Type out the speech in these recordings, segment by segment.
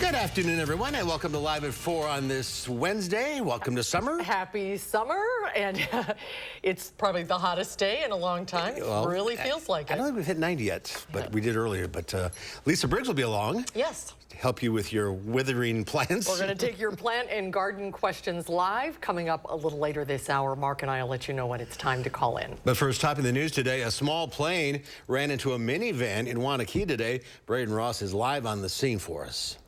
Good afternoon, everyone, and welcome to Live at 4 on this Wednesday. Welcome to summer. Happy summer, and it's probably the hottest day in a long time. Well, really feels like it. I don't think we've hit 90 yet, but we did earlier. But Lisa Briggs will be along. Yes. To help you with your withering plants. We're going to take your plant and garden questions live. Coming up a little later this hour, Mark and I will let you know when it's time to call in. But first, topping the news today, a small plane ran into a minivan in Wanakee today. Braden Ross is live on the scene for us.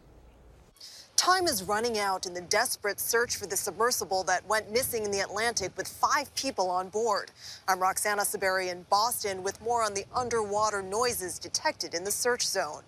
Time is running out in the desperate search for the submersible that went missing in the Atlantic with 5 people on board. I'm Roxana Saberi in Boston with more on the underwater noises detected in the search zone.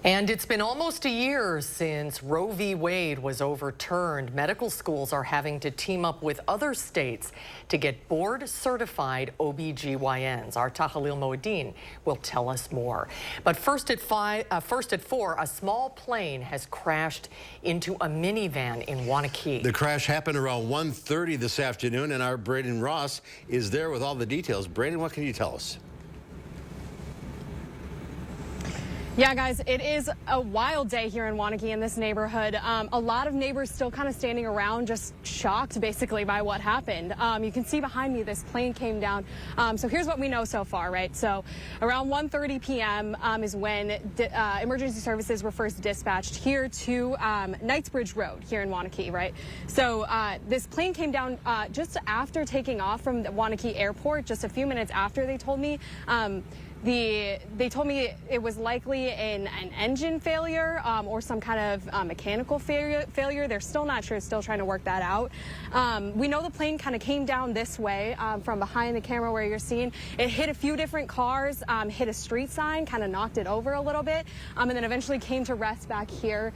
And it's been almost a year since Roe v. Wade was overturned. Medical schools are having to team up with other states to get board-certified OBGYNs. Our Tahalil Moeddin will tell us more. But first at 4, a small plane has crashed into a minivan in Wanakee. The crash happened around 1:30 this afternoon, and our Braden Ross is there with all the details. Braden, what can you tell us? Yeah, guys, it is a wild day here in Wanakee in this neighborhood. A lot of neighbors still kind of standing around, just shocked basically by what happened. You can see behind me this plane came down. So here's what we know so far, right? So around 1:30 p.m. Is when emergency services were first dispatched here to Knightsbridge Road here in Wanakee, right? So this plane came down just after taking off from the Wanakee airport, just a few minutes after they told me. They told me it was likely an engine failure or some kind of mechanical failure. They're still not sure, still trying to work that out. We know the plane kind of came down this way from behind the camera where you're seeing. It hit a few different cars, hit a street sign, kind of knocked it over a little bit, and then eventually came to rest back here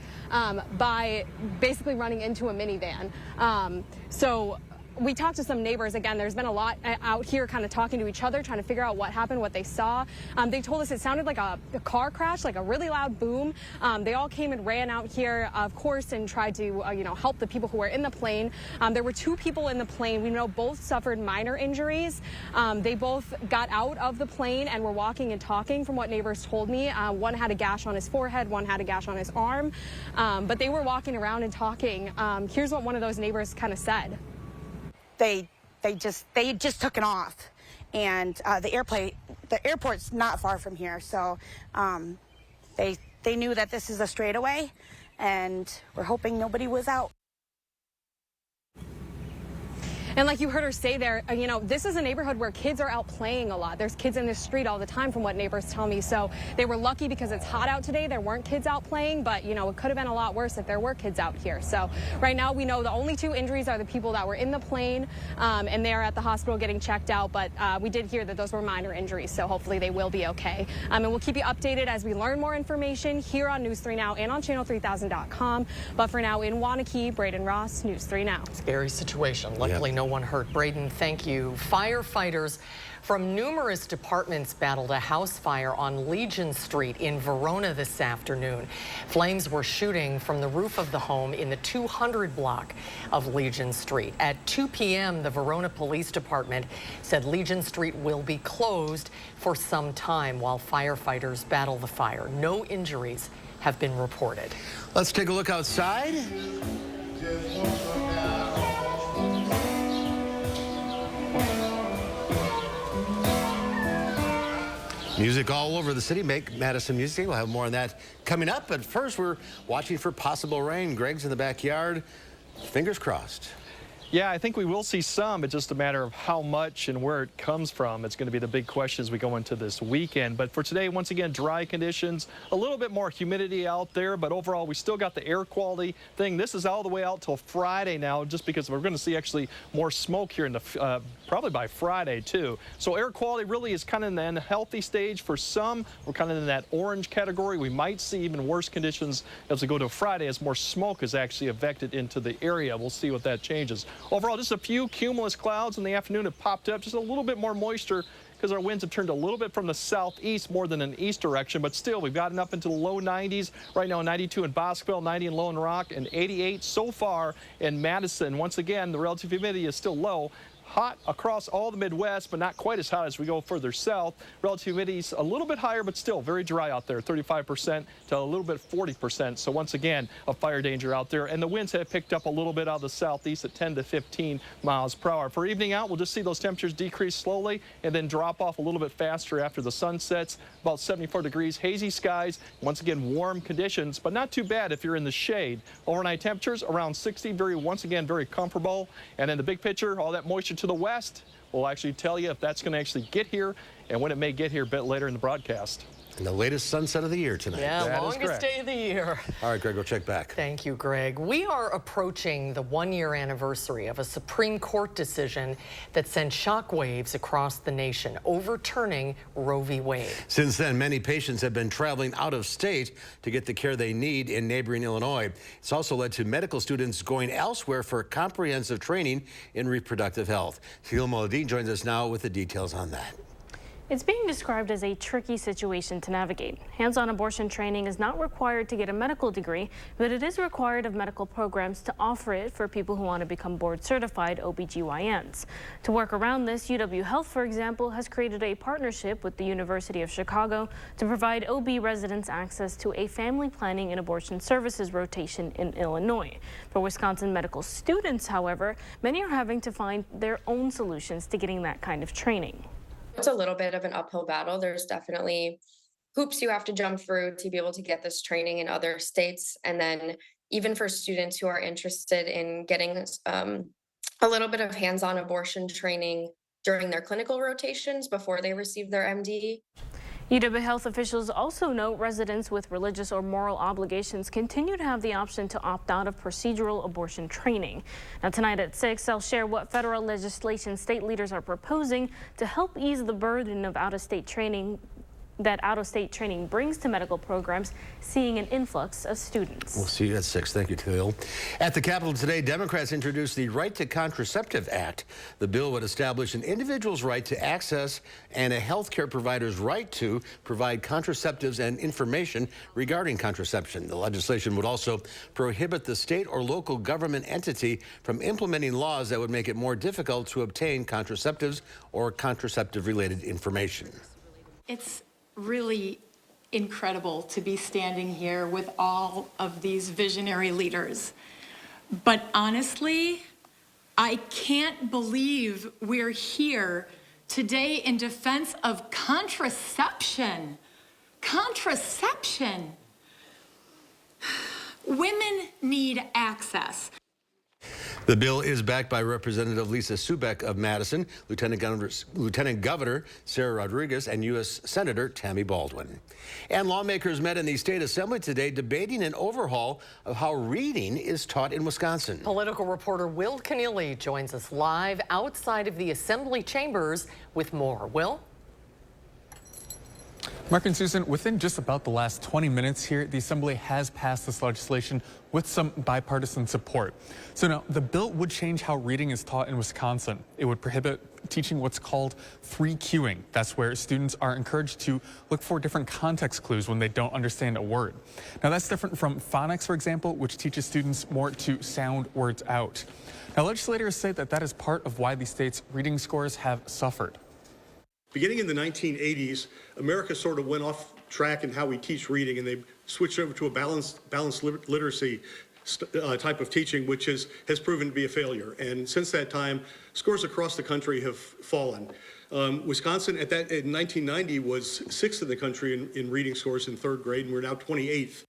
by basically running into a minivan. So we talked to some neighbors. Again, there's been a lot out here kind of talking to each other, trying to figure out what happened, what they saw. They told us it sounded like a car crash, like a really loud boom. They all came and ran out here, of course, and tried to, help the people who were in the plane. There were 2 people in the plane. We know both suffered minor injuries. They both got out of the plane and were walking and talking, from what neighbors told me. One had a gash on his forehead, one had a gash on his arm. But they were walking around and talking. Here's what one of those neighbors kind of said. They just took it off, and the airport's not far from here, so they knew that this is a straightaway, and we're hoping nobody was out. And like you heard her say there, this is a neighborhood where kids are out playing a lot. There's kids in the street all the time, from what neighbors tell me. So they were lucky because it's hot out today. There weren't kids out playing, but, it could have been a lot worse if there were kids out here. So right now we know the only 2 injuries are the people that were in the plane, and they're at the hospital getting checked out. But we did hear that those were minor injuries, so hopefully they will be okay. And we'll keep you updated as we learn more information here on News 3 Now and on channel3000.com. But for now, in Wanakee, Braden Ross, News 3 Now. Scary situation. Luckily, no one hurt. Braden, thank you. Firefighters from numerous departments battled a house fire on Legion Street in Verona this afternoon. Flames were shooting from the roof of the home in the 200 block of Legion Street. At 2 p.m., the Verona Police Department said Legion Street will be closed for some time while firefighters battle the fire. No injuries have been reported. Let's take a look outside. Music all over the city. Make Madison music. We'll have more on that coming up. But first, we're watching for possible rain. Greg's in the backyard. Fingers crossed. Yeah, I think we will see some. It's just a matter of how much and where it comes from. It's going to be the big question as we go into this weekend. But for today, once again, dry conditions, a little bit more humidity out there. But overall, we still got the air quality thing. This is all the way out till Friday now, just because we're going to see actually more smoke here in the probably by Friday, too. So air quality really is kind of in the unhealthy stage for some. We're kind of in that orange category. We might see even worse conditions as we go to Friday as more smoke is actually evicted into the area. We'll see what that changes. Overall, just a few cumulus clouds in the afternoon have popped up. Just a little bit more moisture because our winds have turned a little bit from the southeast more than an east direction. But still, we've gotten up into the low 90s. Right now, 92 in Bosqueville, 90 in Lone Rock, and 88 so far in Madison. Once again, the relative humidity is still low. hot across all the Midwest, but not quite as hot as we go further south. Relative humidity is a little bit higher, but still very dry out there, 35% to a little bit 40%. So once again, a fire danger out there. And the winds have picked up a little bit out of the southeast at 10 to 15 miles per hour. For evening out, we'll just see those temperatures decrease slowly and then drop off a little bit faster after the sun sets. About 74 degrees, hazy skies. Once again, warm conditions, but not too bad if you're in the shade. Overnight temperatures around 60, once again, very comfortable. And in the big picture, all that moisture to the west will actually tell you if that's going to actually get here and when it may get here a bit later in the broadcast. And the latest sunset of the year tonight. Yeah, longest day of the year. All right, Greg, go check back. Thank you, Greg. We are approaching the one-year anniversary of a Supreme Court decision that sent shockwaves across the nation, overturning Roe v. Wade. Since then, many patients have been traveling out of state to get the care they need in neighboring Illinois. It's also led to medical students going elsewhere for comprehensive training in reproductive health. Sheila Moladin joins us now with the details on that. It's being described as a tricky situation to navigate. Hands-on abortion training is not required to get a medical degree, but it is required of medical programs to offer it for people who want to become board-certified OBGYNs. To work around this, UW Health, for example, has created a partnership with the University of Chicago to provide OB residents access to a family planning and abortion services rotation in Illinois. For Wisconsin medical students, however, many are having to find their own solutions to getting that kind of training. It's a little bit of an uphill battle. There's definitely hoops you have to jump through to be able to get this training in other states. And then even for students who are interested in getting a little bit of hands-on abortion training during their clinical rotations before they receive their MD. UW Health officials also note residents with religious or moral obligations continue to have the option to opt out of procedural abortion training. Now tonight at 6, I'll share what federal legislation state leaders are proposing to help ease the burden of out-of-state training brings to medical programs, seeing an influx of students. We'll see you at 6. Thank you, Teal. At the Capitol today, Democrats introduced the Right to Contraceptive Act. The bill would establish an individual's right to access and a health care provider's right to provide contraceptives and information regarding contraception. The legislation would also prohibit the state or local government entity from implementing laws that would make it more difficult to obtain contraceptives or contraceptive-related information. It's really incredible to be standing here with all of these visionary leaders. But honestly, I can't believe we're here today in defense of contraception. Contraception. Women need access. The bill is backed by Representative Lisa Subeck of Madison, Lieutenant Governor Sarah Rodriguez, and U.S. Senator Tammy Baldwin. And lawmakers met in the state assembly today debating an overhaul of how reading is taught in Wisconsin. Political reporter Will Keneally joins us live outside of the assembly chambers with more. Will? Mark and Susan, within just about the last 20 minutes here, the Assembly has passed this legislation with some bipartisan support. So now, the bill would change how reading is taught in Wisconsin. It would prohibit teaching what's called 3Qing. That's where students are encouraged to look for different context clues when they don't understand a word. Now, that's different from phonics, for example, which teaches students more to sound words out. Now, legislators say that that is part of why the state's reading scores have suffered. Beginning in the 1980s, America sort of went off track in how we teach reading, and they switched over to a balanced literacy type of teaching, which has proven to be a failure. And since that time, scores across the country have fallen. Wisconsin in 1990 was 6th in the country in reading scores in 3rd grade, and we're now 28th.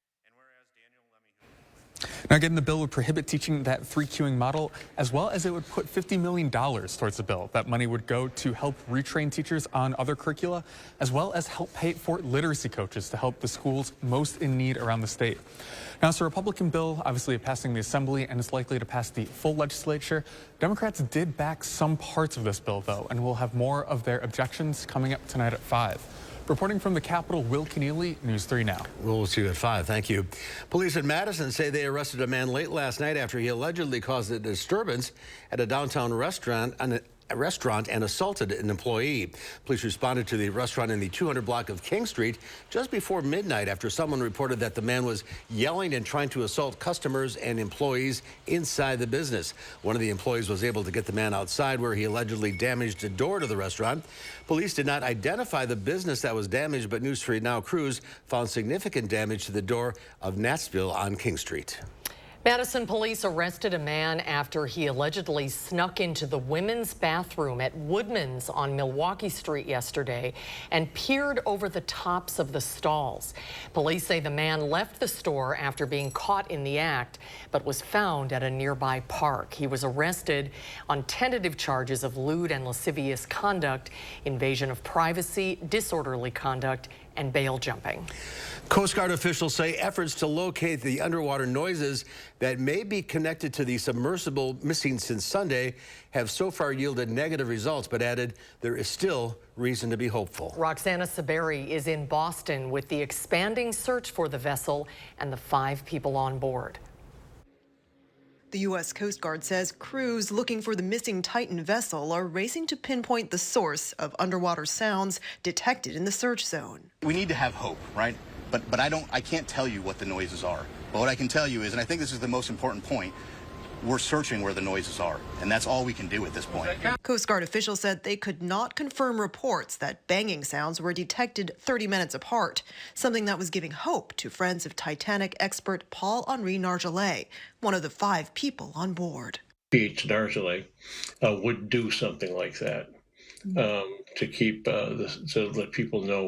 Now, again, the bill would prohibit teaching that 3Qing model, as well as it would put $50 million towards the bill. That money would go to help retrain teachers on other curricula, as well as help pay for literacy coaches to help the schools most in need around the state. Now, it's a Republican bill, obviously passing the Assembly, and is likely to pass the full legislature. Democrats did back some parts of this bill, though, and we'll have more of their objections coming up tonight at 5. Reporting from the Capitol, Will Keneally, News 3 Now. We'll see you at 5. Thank you. Police in Madison say they arrested a man late last night after he allegedly caused a disturbance at a downtown restaurant restaurant and assaulted an employee. Police responded to the restaurant in the 200 block of King Street just before midnight after someone reported that the man was yelling and trying to assault customers and employees inside the business. One of the employees was able to get the man outside, where he allegedly damaged a door to the restaurant. Police did not identify the business that was damaged, but News 3 Now crews found significant damage to the door of Natsville on King Street. Madison police arrested a man after he allegedly snuck into the women's bathroom at Woodman's on Milwaukee Street yesterday and peered over the tops of the stalls. Police say the man left the store after being caught in the act, but was found at a nearby park. He was arrested on tentative charges of lewd and lascivious conduct, invasion of privacy, disorderly conduct, and bail jumping. Coast Guard officials say efforts to locate the underwater noises that may be connected to the submersible missing since Sunday have so far yielded negative results, but added there is still reason to be hopeful. Roxana Saberi is in Boston with the expanding search for the vessel and the 5 people on board. The U.S. Coast Guard says crews looking for the missing Titan vessel are racing to pinpoint the source of underwater sounds detected in the search zone. We need to have hope, right? But I can't tell you what the noises are. But what I can tell you is, and I think this is the most important point, we're searching where the noises are, and that's all we can do at this point. Coast Guard officials said they could not confirm reports that banging sounds were detected 30 minutes apart, something that was giving hope to friends of Titanic expert Paul-Henri Nargeolet, one of the 5 people on board. P.H. Nargeolet would do something like that to keep so let people know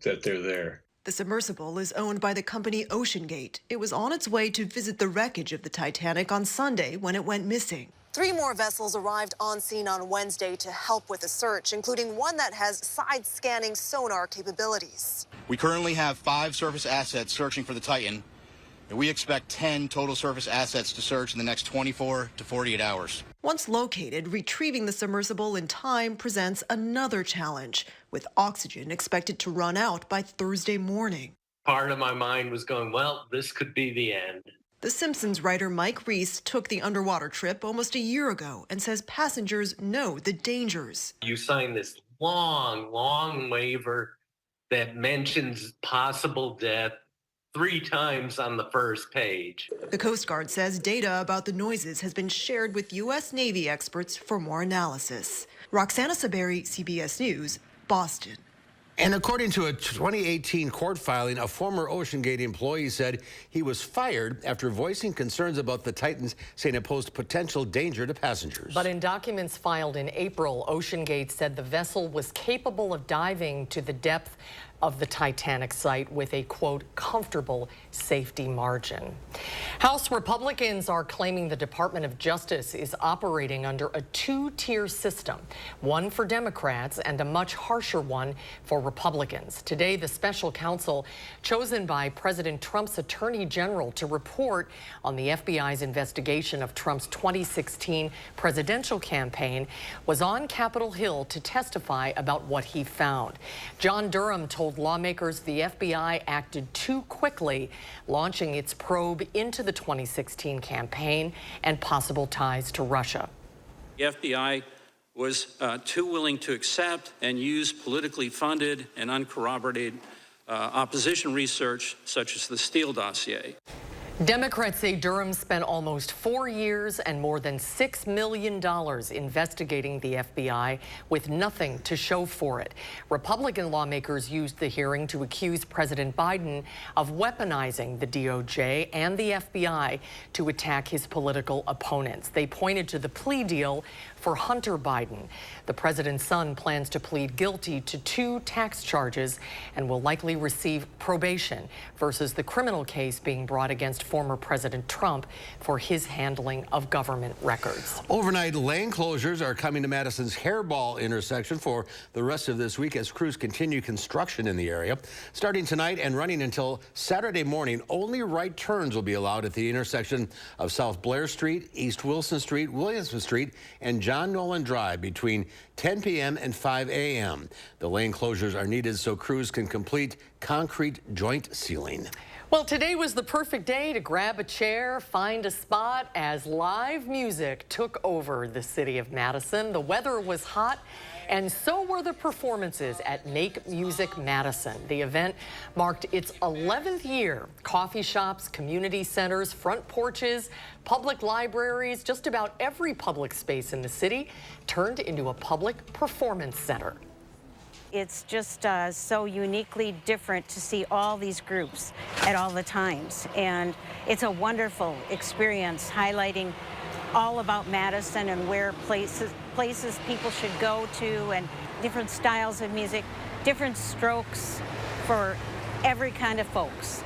that they're there. The submersible is owned by the company OceanGate. It was on its way to visit the wreckage of the Titanic on Sunday when it went missing. 3 more vessels arrived on scene on Wednesday to help with the search, including one that has side-scanning sonar capabilities. We currently have 5 surface assets searching for the Titan, and we expect 10 total surface assets to search in the next 24 to 48 hours. Once located, retrieving the submersible in time presents another challenge, with oxygen expected to run out by Thursday morning. Part of my mind was going, well, this could be the end. The Simpsons writer Mike Reese took the underwater trip almost a year ago and says passengers know the dangers. You sign this long waiver that mentions possible death 3 times on the first page. The Coast Guard says data about the noises has been shared with U.S. Navy experts for more analysis. Roxana Saberi, CBS News, Boston. And according to a 2018 court filing, a former OceanGate employee said he was fired after voicing concerns about the Titans, saying it posed potential danger to passengers. But in documents filed in April, OceanGate said the vessel was capable of diving to the depth of the Titanic site with a, quote, comfortable safety margin. House Republicans are claiming the Department of Justice is operating under a 2-tier system, one for Democrats and a much harsher one for Republicans. Today, the special counsel chosen by President Trump's Attorney General to report on the FBI's investigation of Trump's 2016 presidential campaign was on Capitol Hill to testify about what he found. John Durham told lawmakers the FBI acted too quickly, launching its probe into the 2016 campaign and possible ties to Russia. The FBI was too willing to accept and use politically funded and uncorroborated opposition research, such as the Steele dossier. Democrats say Durham spent almost 4 years and more than $6 million investigating the FBI with nothing to show for it. Republican lawmakers used the hearing to accuse President Biden of weaponizing the DOJ and the FBI to attack his political opponents. They pointed to the plea deal for Hunter Biden. The president's son plans to plead guilty to 2 tax charges and will likely receive probation versus the criminal case being brought against former President Trump for his handling of government records. Overnight lane closures are coming to Madison's Hairball intersection for the rest of this week as crews continue construction in the area. Starting tonight and running until Saturday morning, only right turns will be allowed at the intersection of South Blair Street, East Wilson Street, Williamson Street, and John Nolan Drive between 10 p.m. and 5 a.m. The lane closures are needed so crews can complete concrete joint sealing. Well, today was the perfect day to grab a chair, find a spot as live music took over the city of Madison. The weather was hot, and so were the performances at Make Music Madison. The event marked its 11th year. Coffee shops, community centers, front porches, public libraries, just about every public space in the city turned into a public performance center. It's just so uniquely different to see all these groups at all the times. And it's a wonderful experience highlighting all about Madison and where places people should go to, and different styles of music, different strokes for every kind of folks.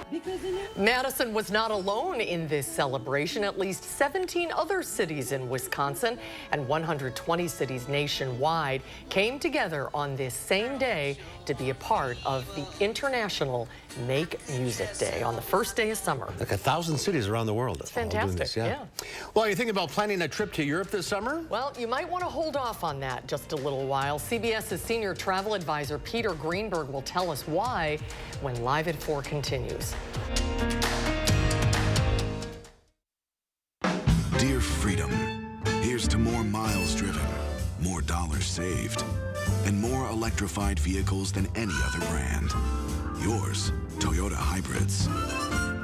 Madison was not alone in this celebration. At least 17 other cities in Wisconsin and 120 cities nationwide came together on this same day to be a part of the International Make Music Day on the first day of summer. Like 1,000 cities around the world. It's fantastic, this, yeah. Well, are you thinking about planning a trip to Europe this summer? Well, you might want to hold off on that just a little while. CBS's senior travel advisor Peter Greenberg will tell us why when Live at 4 continues. Dear Freedom, here's to more miles driven, more dollars saved, and more electrified vehicles than any other brand. Yours, Toyota Hybrids.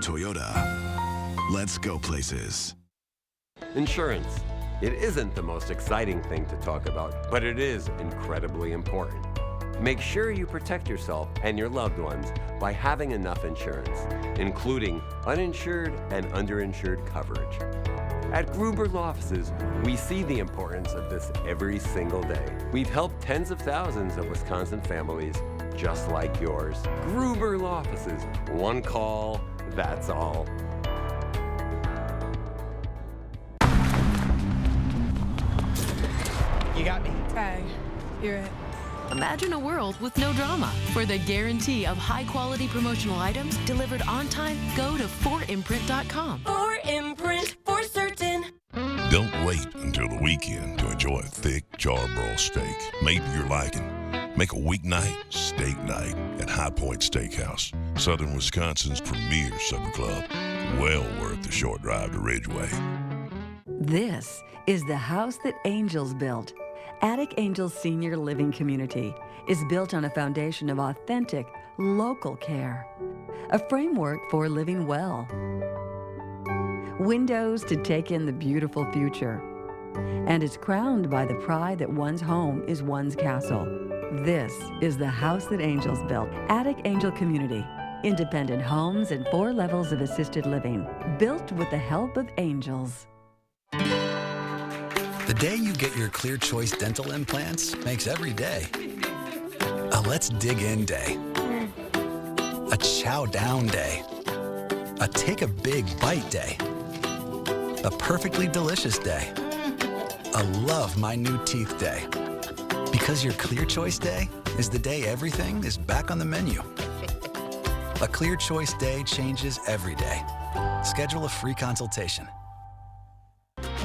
Toyota, let's go places. Insurance. It isn't the most exciting thing to talk about, but it is incredibly important. Make sure you protect yourself and your loved ones by having enough insurance, including uninsured and underinsured coverage. At Gruber Law Offices, we see the importance of this every single day. We've helped tens of thousands of Wisconsin families just like yours. Gruber Law Offices, one call, that's all. You got me. Tag. You're it. Imagine a world with no drama. For the guarantee of high-quality promotional items delivered on time, go to 4imprint.com. 4imprint, for certain. Don't wait until the weekend to enjoy a thick charbroiled steak made to your liking. Make a weeknight steak night at High Point Steakhouse, Southern Wisconsin's premier supper club. Well worth the short drive to Ridgeway. This is the house that angels built. Attic Angels Senior Living Community is built on a foundation of authentic, local care, a framework for living well, windows to take in the beautiful future, and is crowned by the pride that one's home is one's castle. This is the house that angels built. Attic Angel Community, independent homes and 4 levels of assisted living, built with the help of angels. The day you get your Clear Choice dental implants makes every day a let's dig in day, a chow down day, a take a big bite day, a perfectly delicious day, a love my new teeth day. Because your Clear Choice day is the day everything is back on the menu. A Clear Choice day changes every day. Schedule a free consultation.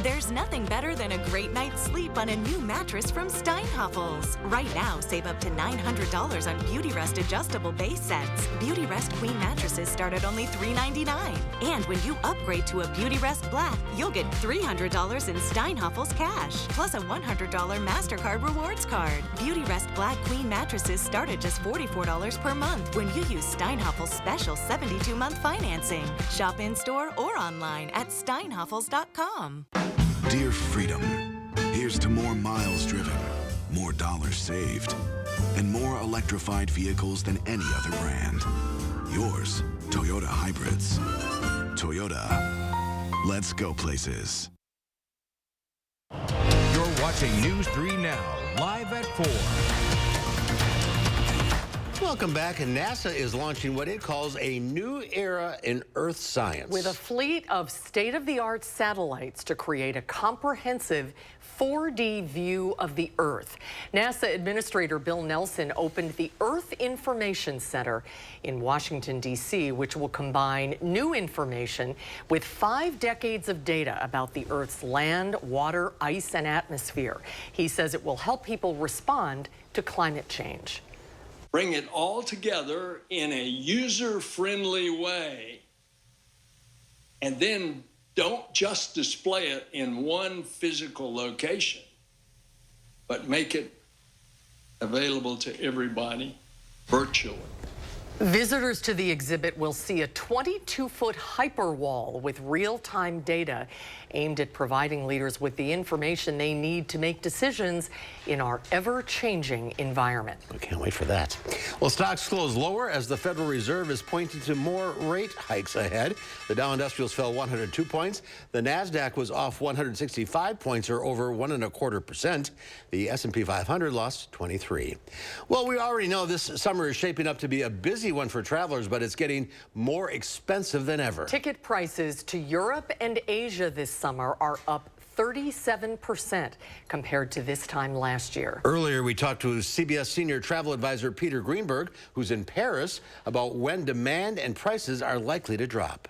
There's nothing better than a great night's sleep on a new mattress from Steinhoffels. Right now, save up to $900 on Beautyrest adjustable base sets. Beautyrest Queen mattresses start at only $399. And when you upgrade to a Beautyrest Black, you'll get $300 in Steinhoffels cash, plus a $100 MasterCard rewards card. Beautyrest Black Queen mattresses start at just $44 per month when you use Steinhoffels' special 72-month financing. Shop in-store or online at steinhoffels.com. Dear Freedom, here's to more miles driven, more dollars saved, and more electrified vehicles than any other brand. Yours, Toyota Hybrids. Toyota, let's go places. You're watching News 3 Now, live at 4. Welcome back, and NASA is launching what it calls a new era in Earth science. With a fleet of state-of-the-art satellites to create a comprehensive 4D view of the Earth. NASA Administrator Bill Nelson opened the Earth Information Center in Washington, D.C., which will combine new information with 5 decades of data about the Earth's land, water, ice, and atmosphere. He says it will help people respond to climate change. Bring it all together in a user-friendly way and then don't just display it in one physical location, but make it available to everybody virtually. Visitors to the exhibit will see a 22-foot hyperwall with real-time data aimed at providing leaders with the information they need to make decisions in our ever-changing environment. We can't wait for that. Well, stocks close lower as the Federal Reserve is pointing to more rate hikes ahead. The Dow Industrials fell 102 points. The Nasdaq was off 165 points, or over 1.25%. The S&P 500 lost 23. Well, we already know this summer is shaping up to be a busy one for travelers, but it's getting more expensive than ever. Ticket prices to Europe and Asia this summer are up 37% compared to this time last year. Earlier, we talked to CBS senior travel advisor Peter Greenberg, who's in Paris, about when demand and prices are likely to drop.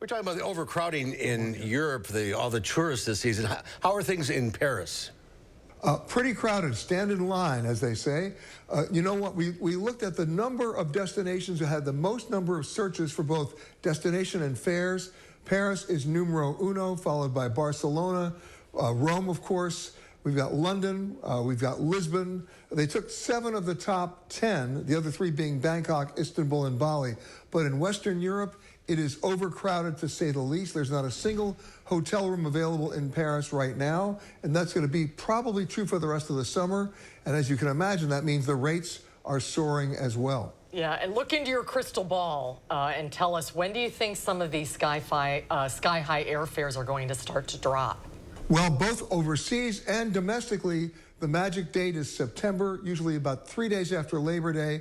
We're talking about the overcrowding in Europe, all the tourists this season. How are things in Paris? Pretty crowded. Stand in line, as they say. You know what? We looked at the number of destinations that had the most number of searches for both destination and fares. Paris is numero uno, followed by Barcelona, Rome, of course. We've got London, we've got Lisbon. They took 7 of the top 10, the other 3 being Bangkok, Istanbul, and Bali. But in Western Europe, it is overcrowded, to say the least. There's not a single hotel room available in Paris right now, and that's going to be probably true for the rest of the summer. And as you can imagine, that means the rates are soaring as well. Yeah, and look into your crystal ball and tell us, when do you think some of these sky-high airfares are going to start to drop? Well, both overseas and domestically, the magic date is September, usually about 3 days after Labor Day.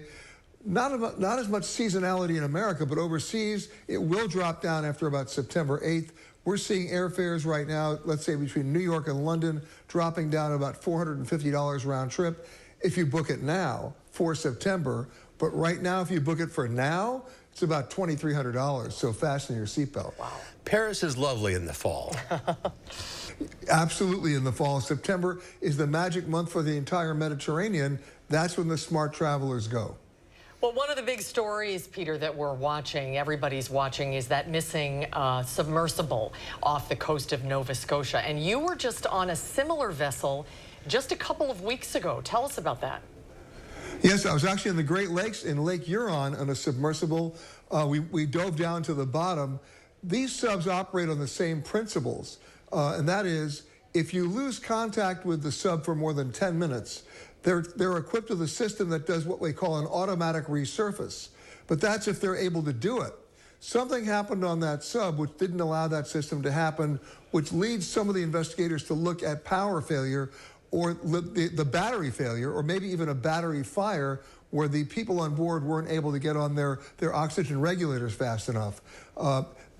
Not as much seasonality in America, but overseas, it will drop down after about September 8th. We're seeing airfares right now, let's say between New York and London, dropping down about $450 round trip if you book it now for September. But right now, if you book it for now, it's about $2,300, so fasten your seatbelt. Wow. Paris is lovely in the fall. Absolutely in the fall. September is the magic month for the entire Mediterranean. That's when the smart travelers go. Well, one of the big stories, Peter, that we're watching, everybody's watching, is that missing submersible off the coast of Nova Scotia. And you were just on a similar vessel just a couple of weeks ago. Tell us about that. Yes, I was actually in the Great Lakes in Lake Huron on a submersible. We dove down to the bottom. These subs operate on the same principles, and that is, if you lose contact with the sub for more than 10 minutes, they're equipped with a system that does what we call an automatic resurface. But that's if they're able to do it. Something happened on that sub which didn't allow that system to happen, which leads some of the investigators to look at power failure or the battery failure, or maybe even a battery fire where the people on board weren't able to get on their oxygen regulators fast enough.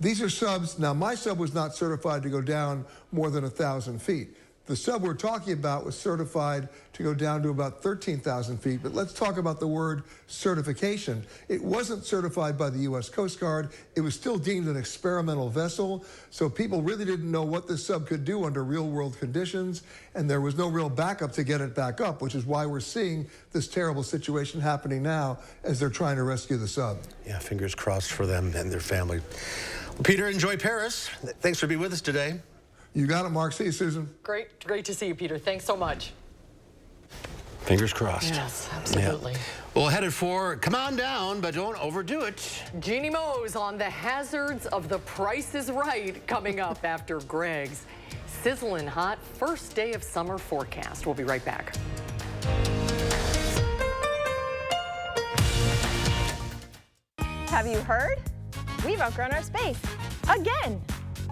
These are subs. Now, my sub was not certified to go down more than 1,000 feet. The sub we're talking about was certified to go down to about 13,000 feet. But let's talk about the word certification. It wasn't certified by the U.S. Coast Guard. It was still deemed an experimental vessel. So people really didn't know what this sub could do under real-world conditions. And there was no real backup to get it back up, which is why we're seeing this terrible situation happening now as they're trying to rescue the sub. Yeah, fingers crossed for them and their family. Well, Peter, enjoy Paris. Thanks for being with us today. You got it, Mark. See you, Susan. Great to see you, Peter. Thanks so much. Fingers crossed. Yes, absolutely. Yeah. Well, headed for Come On Down, but don't overdo it. Jeannie Moe's on the hazards of The Price is Right coming up after Greg's sizzling hot first day of summer forecast. We'll be right back. Have you heard? We've outgrown our space. Again!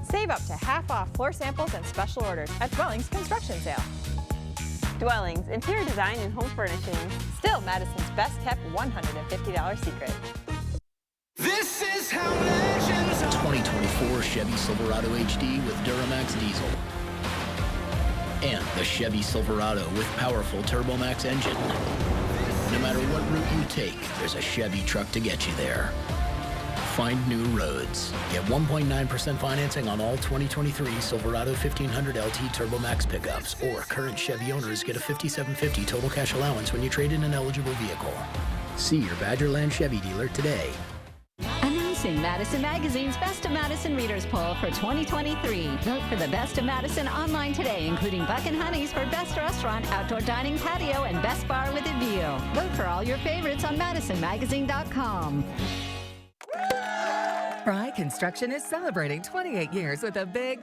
Save up to half off floor samples and special orders at Dwellings Construction Sale. Dwellings, interior design and home furnishings. Still Madison's best kept $150 secret. This is how legends are. 2024 Chevy Silverado HD with Duramax diesel. And the Chevy Silverado with powerful TurboMax engine. No matter what route you take, there's a Chevy truck to get you there. Find new roads. Get 1.9% financing on all 2023 Silverado 1500 LT TurboMax pickups, or current Chevy owners get a $5,750 total cash allowance when you trade in an eligible vehicle. See your Badgerland Chevy dealer today. Onions Introducing Madison Magazine's Best of Madison Readers Poll for 2023. Vote for the Best of Madison online today, including Buck and Honey's for Best Restaurant, Outdoor Dining Patio, and Best Bar with a View. Vote for all your favorites on MadisonMagazine.com. Fry Construction is celebrating 28 years with a big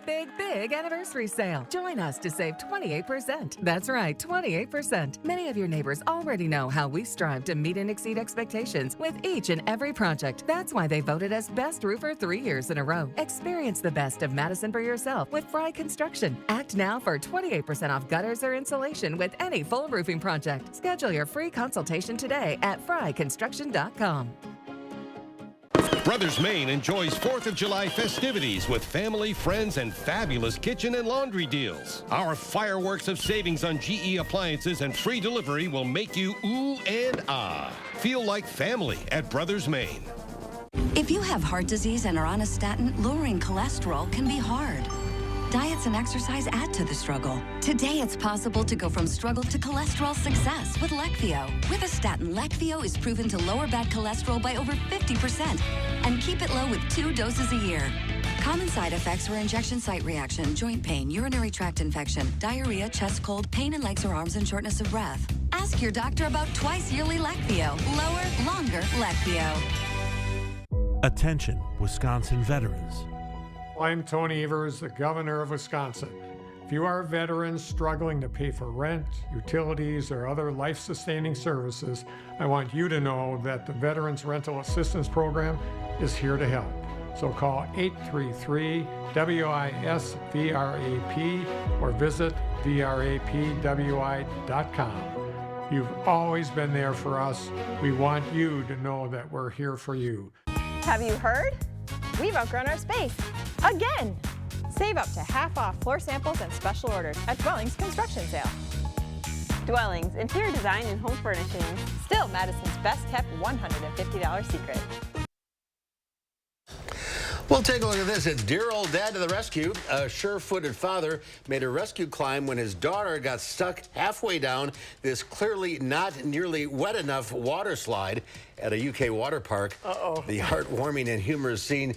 anniversary sale. Join us to save 28%. That's right, 28%. Many of your neighbors already know how we strive to meet and exceed expectations with each and every project. That's why they voted us Best Roofer 3 years in a row. Experience the best of Madison for yourself with Fry Construction. Act now for 28% off gutters or insulation with any full roofing project. Schedule your free consultation today at fryconstruction.com. Brothers Maine enjoys 4th of July festivities with family, friends, and fabulous kitchen and laundry deals. Our fireworks of savings on GE appliances and free delivery will make you ooh and ah. Feel like family at Brothers Maine. If you have heart disease and are on a statin, lowering cholesterol can be hard. Diets and exercise add to the struggle. Today, it's possible to go from struggle to cholesterol success with Leqvio. With a statin, Leqvio is proven to lower bad cholesterol by over 50% and keep it low with 2 doses a year. Common side effects were injection site reaction, joint pain, urinary tract infection, diarrhea, chest cold, pain in legs or arms, and shortness of breath. Ask your doctor about twice-yearly Leqvio. Lower, longer Leqvio. Attention, Wisconsin veterans. I'm Tony Evers, the governor of Wisconsin. If you are a veteran struggling to pay for rent, utilities, or other life-sustaining services, I want you to know that the Veterans Rental Assistance Program is here to help. So call 833-WISC-VRAP or visit VRAPWI.com. You've always been there for us. We want you to know that we're here for you. Have you heard? We've outgrown our space. Again! Save up to half off floor samples and special orders at Dwellings Construction Sale. Dwellings, interior design and home furnishings. Still Madison's best kept $150 secret. Well, take a look at this. It's dear old dad to the rescue. A sure-footed father made a rescue climb when his daughter got stuck halfway down this clearly not nearly wet enough water slide at a UK water park. The heartwarming and humorous scene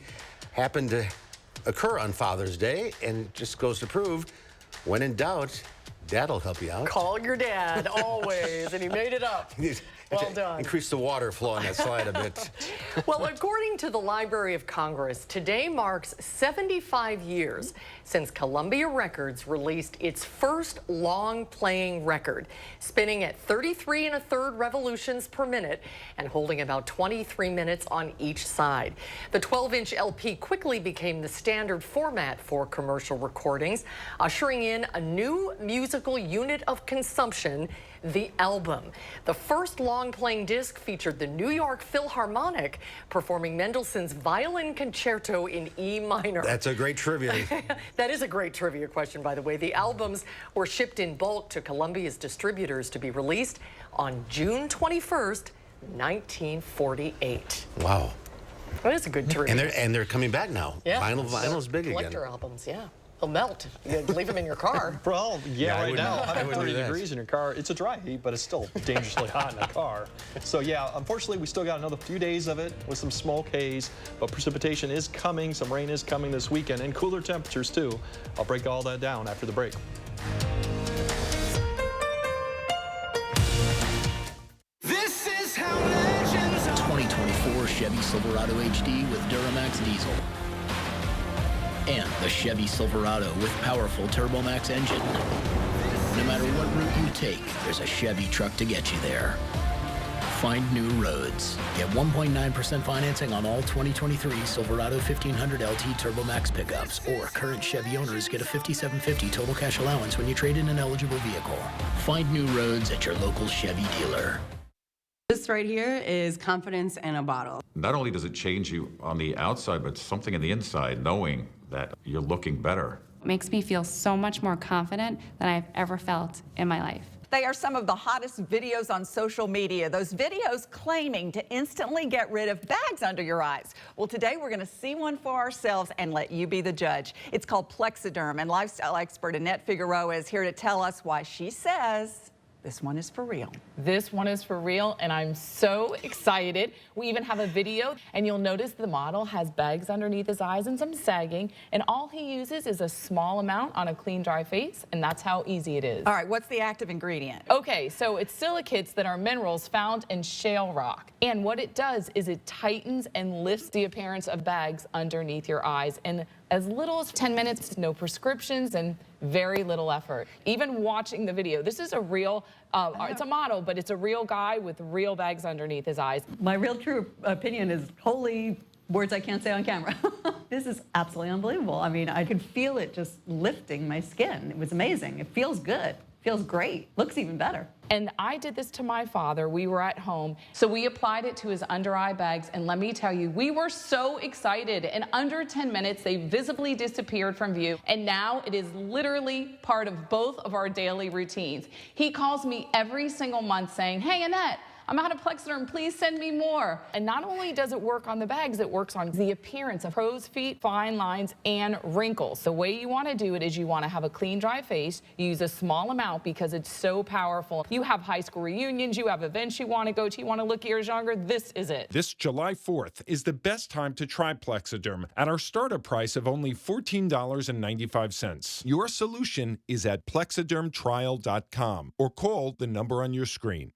happened to occur on Father's Day, and it just goes to prove, when in doubt, Dad'll help you out. Call your dad, always, and he made it up. Well done. Increase the water flow on that slide a bit. Well, according to the Library of Congress, today marks 75 years since Columbia Records released its first long-playing record, spinning at 33 1/3 revolutions per minute and holding about 23 minutes on each side. The 12-inch LP quickly became the standard format for commercial recordings, ushering in a new musical unit of consumption, the album. The first long-playing disc featured the New York Philharmonic performing Mendelssohn's Violin Concerto in E minor. That's a great trivia. That is a great trivia question, by the way. The albums were shipped in bulk to Columbia's distributors to be released on June 21st, 1948. Wow. That is a good trivia. And they're coming back now. Yeah. Vinyl's big again. Collector albums, yeah. They'll melt. You leave them in your car. Well, yeah, right now, I wouldn't 130 do that. degrees in your car. It's a dry heat, but it's still dangerously hot in a car. So yeah, unfortunately, we still got another few days of it with some smoke haze, but precipitation is coming. Some rain is coming this weekend, and cooler temperatures too. I'll break all that down after the break. This is how legends are. 2024 Chevy Silverado HD with Duramax diesel. And the Chevy Silverado with powerful TurboMax engine. No matter what route you take, there's a Chevy truck to get you there. Find new roads. Get 1.9% financing on all 2023 Silverado 1500 LT TurboMax pickups, or current Chevy owners get a $5,750 total cash allowance when you trade in an eligible vehicle. Find new roads at your local Chevy dealer. This right here is confidence in a bottle. Not only does it change you on the outside, but something in the inside, knowing that you're looking better. It makes me feel so much more confident than I've ever felt in my life. They are some of the hottest videos on social media. Those videos claiming to instantly get rid of bags under your eyes. Well, today we're going to see one for ourselves and let you be the judge. It's called Plexiderm, and lifestyle expert Annette Figueroa is here to tell us why she says This one is for real. This one is for real, and I'm so excited. We even have a video, and you'll notice the model has bags underneath his eyes and some sagging, and all he uses is a small amount on a clean, dry face, and that's how easy it is. All right, what's the active ingredient? Okay, so it's silicates that are minerals found in shale rock, and what it does is it tightens and lifts the appearance of bags underneath your eyes in as little as 10 minutes, no prescriptions, and very little effort. Even watching the video, this is a real, it's a model, but it's a real guy with real bags underneath his eyes. My real true opinion is holy words I can't say on camera. This is absolutely unbelievable. I mean, I could feel it just lifting my skin. It was amazing. It feels good. Feels great. Looks even better. And I did this to my father. We were at home, so we applied it to his under eye bags, and let me tell you, we were so excited. In under 10 minutes, they visibly disappeared from view, and now it is literally part of both of our daily routines. He calls me every single month saying, "Hey, Annette, I'm out of Plexiderm, please send me more." And not only does it work on the bags, it works on the appearance of crow's feet, fine lines, and wrinkles. The way you want to do it is you want to have a clean, dry face. You use a small amount because it's so powerful. You have high school reunions, you have events you want to go to, you want to look years younger, this is it. This July 4th is the best time to try Plexiderm at our startup price of only $14.95. Your solution is at plexidermtrial.com or call the number on your screen.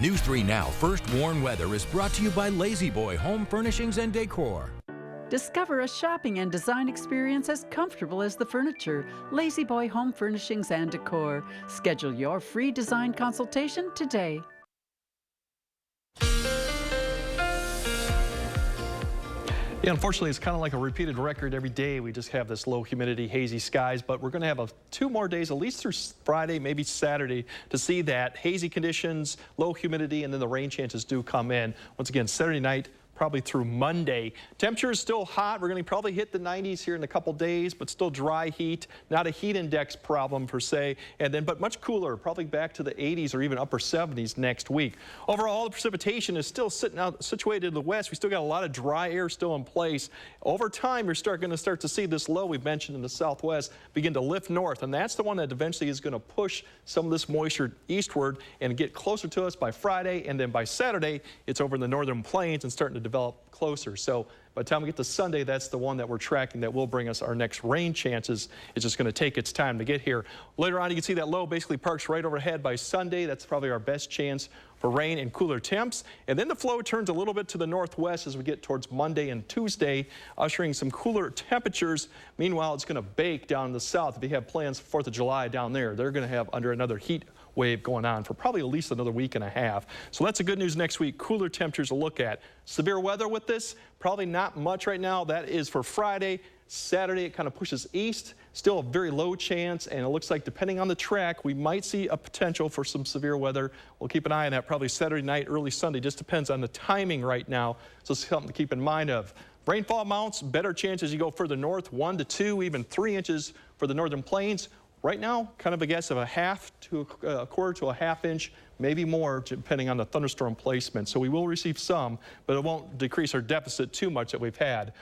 News 3 Now First Warn Weather is brought to you by Lazy Boy Home Furnishings and Decor. Discover a shopping and design experience as comfortable as the furniture. Lazy Boy Home Furnishings and Decor. Schedule your free design consultation today. Yeah, unfortunately, it's kind of like a repeated record every day. We just have this low humidity, hazy skies, but we're going to have 2 more days, at least through Friday, maybe Saturday, to see that hazy conditions, low humidity, and then the rain chances do come in. Once again, Saturday night, probably through Monday. Temperature is still hot. We're going to probably hit the 90s here in a couple days, but still dry heat. Not a heat index problem per se, and then but much cooler, probably back to the 80s or even upper 70s next week. Overall, the precipitation is still situated in the west. We still got a lot of dry air still in place. Over time, you're going to start to see this low we've mentioned in the southwest begin to lift north, and that's the one that eventually is going to push some of this moisture eastward and get closer to us by Friday, and then by Saturday, it's over in the northern plains and starting to develop closer. So by the time we get to Sunday, that's the one that we're tracking that will bring us our next rain chances. It's just going to take its time to get here. Later on, you can see that low basically parks right overhead by Sunday. That's probably our best chance for rain and cooler temps. And then the flow turns a little bit to the northwest as we get towards Monday and Tuesday, ushering some cooler temperatures. Meanwhile, it's going to bake down in the south. If you have plans for 4th of July down there, they're going to have under another heat wave going on for probably at least another week and a half. So that's the good news next week. Cooler temperatures to look at. Severe weather with this, probably not much right now. That is for Friday. Saturday, it kind of pushes east. Still a very low chance, and it looks like depending on the track, we might see a potential for some severe weather. We'll keep an eye on that probably Saturday night, early Sunday. Just depends on the timing right now. So it's something to keep in mind of. Rainfall amounts, better chance as you go further north, 1 to 2, even 3 inches for the northern plains. Right now, kind of a guess of a half to a quarter to a half inch, maybe more, depending on the thunderstorm placement. So we will receive some, but it won't decrease our deficit too much that we've had.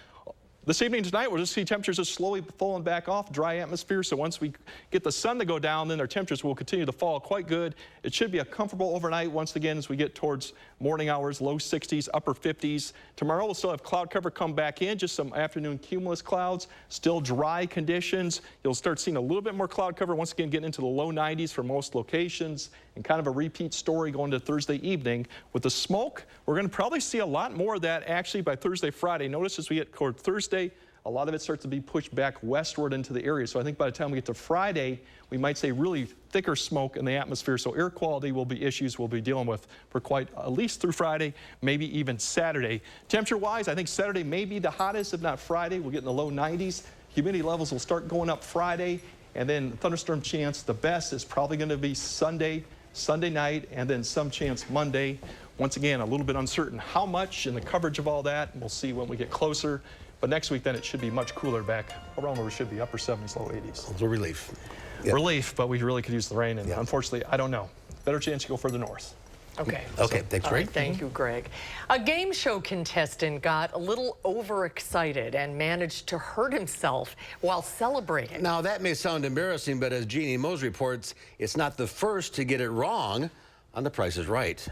This evening tonight, we'll just see temperatures just slowly falling back off, dry atmosphere. So once we get the sun to go down, then our temperatures will continue to fall quite good. It should be a comfortable overnight once again as we get towards morning hours, low 60s, upper 50s. Tomorrow we'll still have cloud cover come back in, just some afternoon cumulus clouds, still dry conditions. You'll start seeing a little bit more cloud cover, once again getting into the low 90s for most locations, and kind of a repeat story going to Thursday evening. With the smoke, we're going to probably see a lot more of that actually by Thursday, Friday. Notice as we get toward Thursday, a lot of it starts to be pushed back westward into the area. So I think by the time we get to Friday, we might say really thicker smoke in the atmosphere. So air quality will be issues we'll be dealing with for quite at least through Friday, maybe even Saturday. Temperature-wise, I think Saturday may be the hottest, if not Friday. We'll get in the low 90s. Humidity levels will start going up Friday. And then thunderstorm chance, the best is probably going to be Sunday night, and then some chance Monday. Once again, a little bit uncertain how much and the coverage of all that. We'll see when we get closer. But next week, then it should be much cooler back around where we should be, upper 70s, low 80s. A little relief. Yep. Relief, but we really could use the rain. And unfortunately, I don't know. Better chance to go further north. Okay. Okay, thanks, Greg. Thank you, Greg. A game show contestant got a little overexcited and managed to hurt himself while celebrating. Now, that may sound embarrassing, but as Jeannie Mose reports, it's not the first to get it wrong on The Price is Right.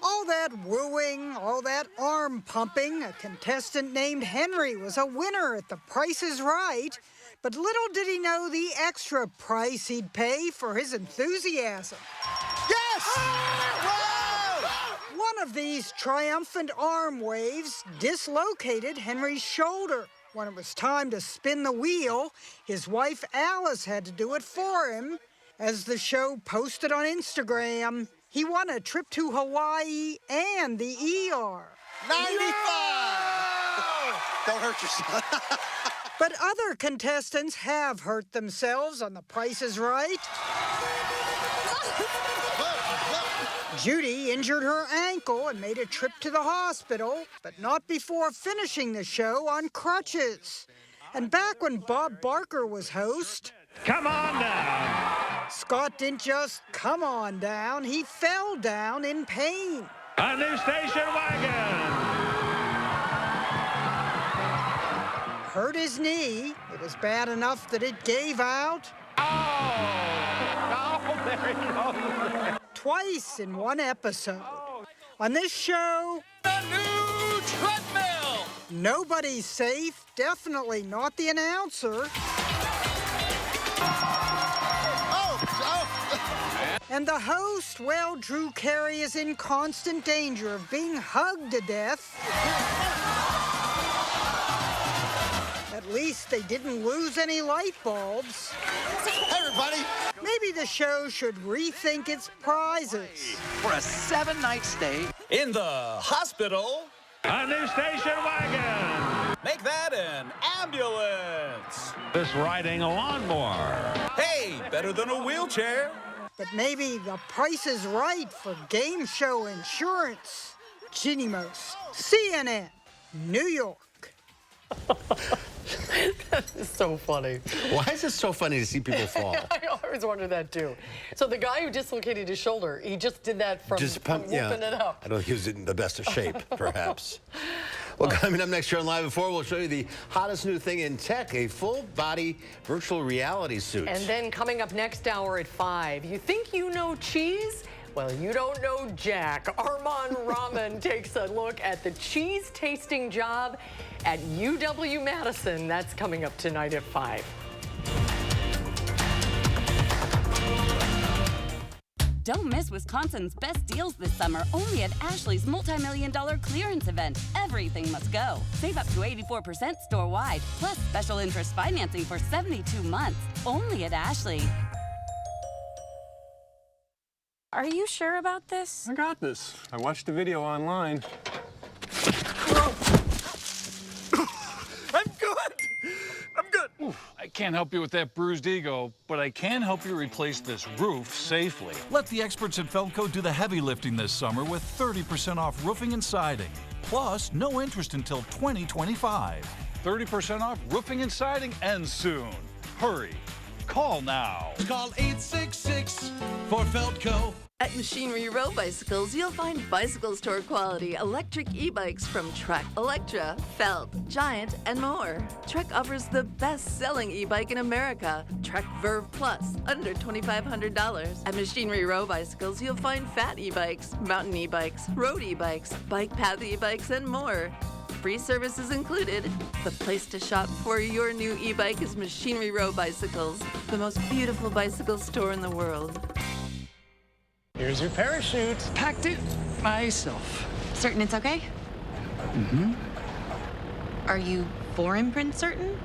All that wooing, all that arm pumping, a contestant named Henry was a winner at The Price is Right. But little did he know the extra price he'd pay for his enthusiasm. Yes! Whoa! One of these triumphant arm waves dislocated Henry's shoulder. When it was time to spin the wheel, his wife Alice had to do it for him. As the show posted on Instagram, he won a trip to Hawaii and the ER. 95! Don't hurt yourself. But other contestants have hurt themselves on The Price is Right. Judy injured her ankle and made a trip to the hospital, but not before finishing the show on crutches. And back when Bob Barker was host, come on down. Scott didn't just come on down, he fell down in pain. A new station wagon. Hurt his knee. It was bad enough that it gave out. Oh, there he goes. Twice in one episode. On this show, the new treadmill. Nobody's safe. Definitely not the announcer. And the host, well, Drew Carey is in constant danger of being hugged to death. At least they didn't lose any light bulbs. Hey, everybody. Maybe the show should rethink its prizes. For a 7-night stay in the hospital. A new station wagon. Make that an ambulance. This riding a lawnmower. Hey, better than a wheelchair. But maybe The Price is Right for game show insurance. Jeannie Mose, CNN, New York. That is so funny. Why is it so funny to see people fall? I always wonder that too. So the guy who dislocated his shoulder, he just did that from whooping it up. I don't think he was in the best of shape, perhaps. Well, coming up next year on Live at 4, we'll show you the hottest new thing in tech, a full-body virtual reality suit. And then coming up next hour at 5, you think you know cheese? Well, you don't know Jack. Armand Rahman takes a look at the cheese tasting job at UW-Madison. That's coming up tonight at 5. Don't miss Wisconsin's best deals this summer only at Ashley's multi-million-dollar clearance event. Everything must go. Save up to 84% store-wide, plus special interest financing for 72 months. Only at Ashley. Are you sure about this? I got this. I watched a video online. I'm good. I can't help you with that bruised ego, but I can help you replace this roof safely. Let the experts at Feldco do the heavy lifting this summer with 30% off roofing and siding. Plus, no interest until 2025. 30% off roofing and siding ends soon. Hurry. Call now. Call 866 for Feldco. At Machinery Row Bicycles, you'll find bicycle store quality electric e-bikes from Trek, Electra, Feld, Giant, and more. Trek offers the best-selling e-bike in America, Trek Verve Plus, under $2,500. At Machinery Row Bicycles, you'll find fat e-bikes, mountain e-bikes, road e-bikes, bike path e-bikes, and more. Free services included. The place to shop for your new e-bike is Machinery Row Bicycles, the most beautiful bicycle store in the world. Here's your parachute. Packed it myself. Certain it's okay? Mm-hmm. Are you for imprint certain?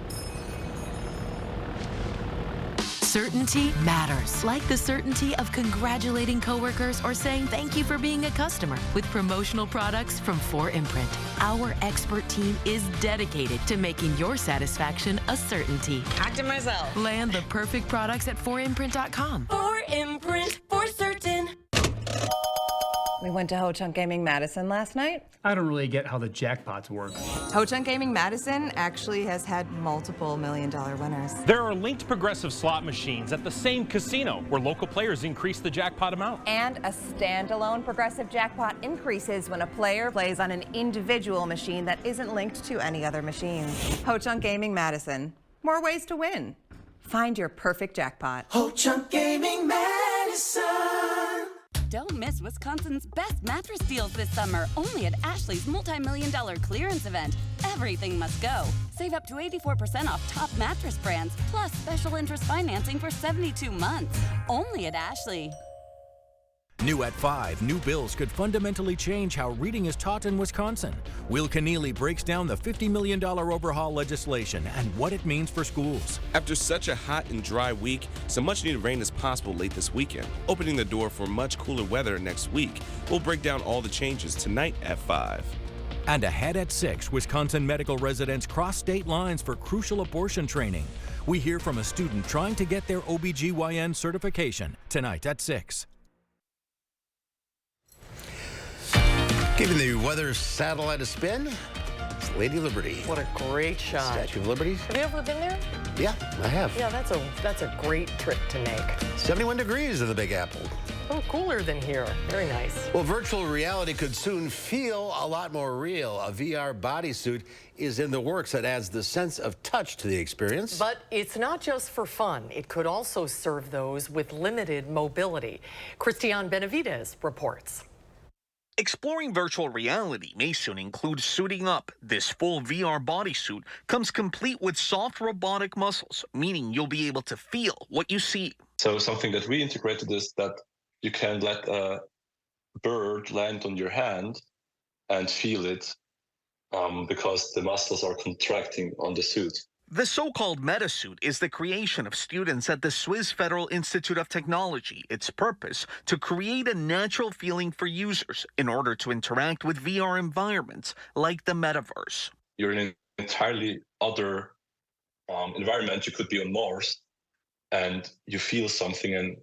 Certainty matters. Like the certainty of congratulating coworkers or saying thank you for being a customer with promotional products from 4imprint. Our expert team is dedicated to making your satisfaction a certainty. Talk to myself. Land the perfect products at 4imprint.com. 4imprint for certain. We went to Ho Chunk Gaming Madison last night? I don't really get how the jackpots work. Ho Chunk Gaming Madison actually has had multiple million-dollar winners. There are linked progressive slot machines at the same casino where local players increase the jackpot amount. And a standalone progressive jackpot increases when a player plays on an individual machine that isn't linked to any other machine. Ho Chunk Gaming Madison. More ways to win. Find your perfect jackpot. Ho Chunk Gaming Madison. Don't miss Wisconsin's best mattress deals this summer, only at Ashley's multi-million-dollar clearance event. Everything must go. Save up to 84% off top mattress brands, plus special interest financing for 72 months. Only at Ashley. New at 5, new bills could fundamentally change how reading is taught in Wisconsin. Will Keneally breaks down the $50 million overhaul legislation and what it means for schools. After such a hot and dry week, some much-needed rain is possible late this weekend, opening the door for much cooler weather next week. We'll break down all the changes tonight at 5. And ahead at 6, Wisconsin medical residents cross state lines for crucial abortion training. We hear from a student trying to get their OBGYN certification tonight at 6. Giving the weather satellite a spin, it's Lady Liberty. What a great shot. Statue of Liberty. Have you ever been there? Yeah, I have. Yeah, that's a great trip to make. 71 degrees in the Big Apple. Oh, cooler than here. Very nice. Well, virtual reality could soon feel a lot more real. A VR bodysuit is in the works that adds the sense of touch to the experience. But it's not just for fun. It could also serve those with limited mobility. Christian Benavides reports. Exploring virtual reality may soon include suiting up. This full VR bodysuit comes complete with soft robotic muscles, meaning you'll be able to feel what you see. So something that we integrated is that you can let a bird land on your hand and feel it because the muscles are contracting on the suit. The so-called MetaSuit is the creation of students at the Swiss Federal Institute of Technology. Its purpose, to create a natural feeling for users in order to interact with VR environments like the metaverse. You're in an entirely other environment. You could be on Mars, and you feel something, and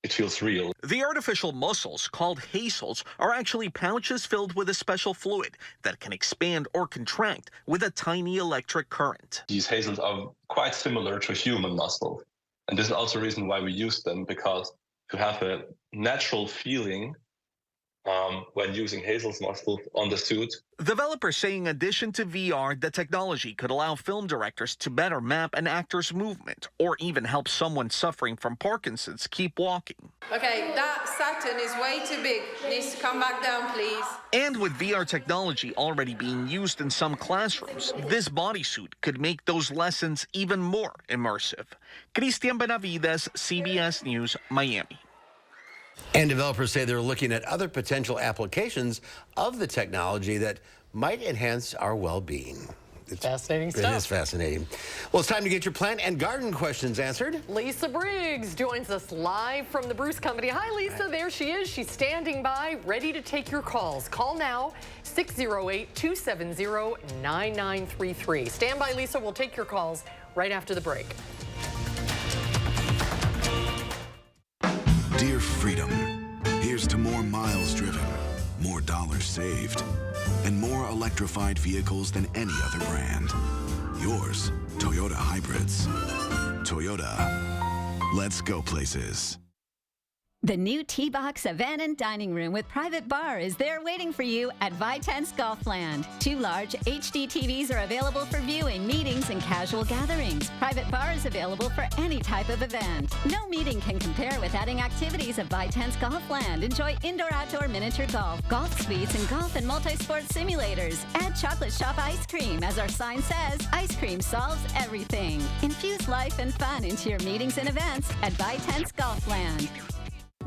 it feels real. The artificial muscles, called hazels, are actually pouches filled with a special fluid that can expand or contract with a tiny electric current. These hazels are quite similar to human muscle. And this is also a reason why we use them, because to have a natural feeling when using hazels muscles on the suit. Developers say in addition to VR, the technology could allow film directors to better map an actor's movement or even help someone suffering from Parkinson's keep walking. Okay, that Saturn is way too big. Needs to come back down, please. And with VR technology already being used in some classrooms, this bodysuit could make those lessons even more immersive. Christian Benavides, CBS News, Miami. And developers say they're looking at other potential applications of the technology that might enhance our well-being. It's fascinating stuff. It is fascinating. Well, it's time to get your plant and garden questions answered. Lisa Briggs joins us live from the Bruce Company. Hi, Lisa. There she is. She's standing by, ready to take your calls. Call now, 608-270-9933. Stand by, Lisa. We'll take your calls right after the break. Dear Freedom, here's to more miles driven, more dollars saved, and more electrified vehicles than any other brand. Yours, Toyota Hybrids. Toyota, let's go places. The new T-Box Event and Dining Room with private bar is there waiting for you at Vitense Golfland. 2 large HD TVs are available for viewing, meetings, and casual gatherings. Private bar is available for any type of event. No meeting can compare with adding activities at Vitense Golfland. Enjoy indoor-outdoor miniature golf, golf suites, and golf and multi-sport simulators. Add chocolate shop ice cream. As our sign says, ice cream solves everything. Infuse life and fun into your meetings and events at Vitense Golfland.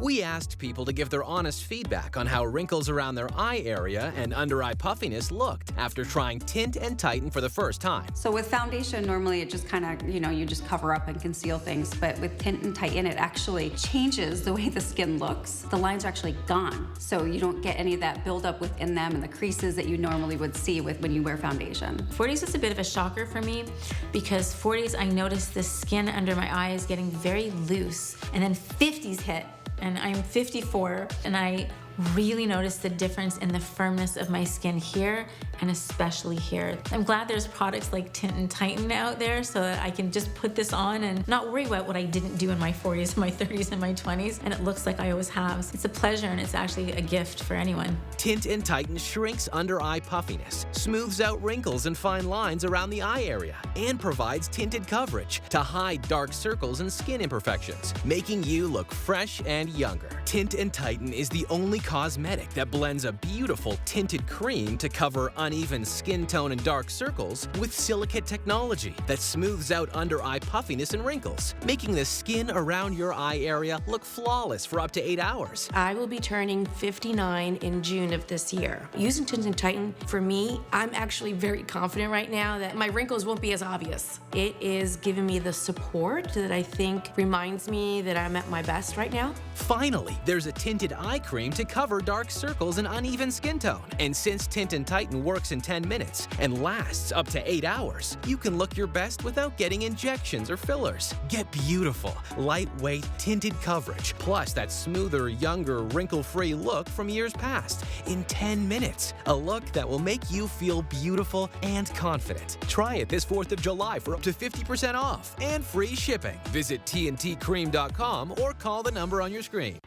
We asked people to give their honest feedback on how wrinkles around their eye area and under-eye puffiness looked after trying Tint and Tighten for the first time. So with foundation, normally it just kind of, you just cover up and conceal things. But with Tint and Tighten, it actually changes the way the skin looks. The lines are actually gone. So you don't get any of that buildup within them and the creases that you normally would see when you wear foundation. 40s is a bit of a shocker for me because 40s, I noticed the skin under my eye is getting very loose. And then 50s hit. And I'm 54, and I really notice the difference in the firmness of my skin here and especially here. I'm glad there's products like Tint and Tighten out there so that I can just put this on and not worry about what I didn't do in my 40s, my 30s, and my 20s, and it looks like I always have. It's a pleasure and it's actually a gift for anyone. Tint and Tighten shrinks under-eye puffiness, smooths out wrinkles and fine lines around the eye area, and provides tinted coverage to hide dark circles and skin imperfections, making you look fresh and younger. Tint and Tighten is the only cosmetic that blends a beautiful tinted cream to cover uneven skin tone and dark circles with silicate technology that smooths out under-eye puffiness and wrinkles, making the skin around your eye area look flawless for up to 8 hours. I will be turning 59 in June of this year. Using Tint and Tighten, for me, I'm actually very confident right now that my wrinkles won't be as obvious. It is giving me the support that I think reminds me that I'm at my best right now. Finally, there's a tinted eye cream to cover dark circles and uneven skin tone. And since Tint and Tighten works in 10 minutes and lasts up to 8 hours, you can look your best without getting injections or fillers. Get beautiful, lightweight, tinted coverage, plus that smoother, younger, wrinkle-free look from years past in 10 minutes. A look that will make you feel beautiful and confident. Try it this 4th of July for up to 50% off and free shipping. Visit tntcream.com or call the number on your screen.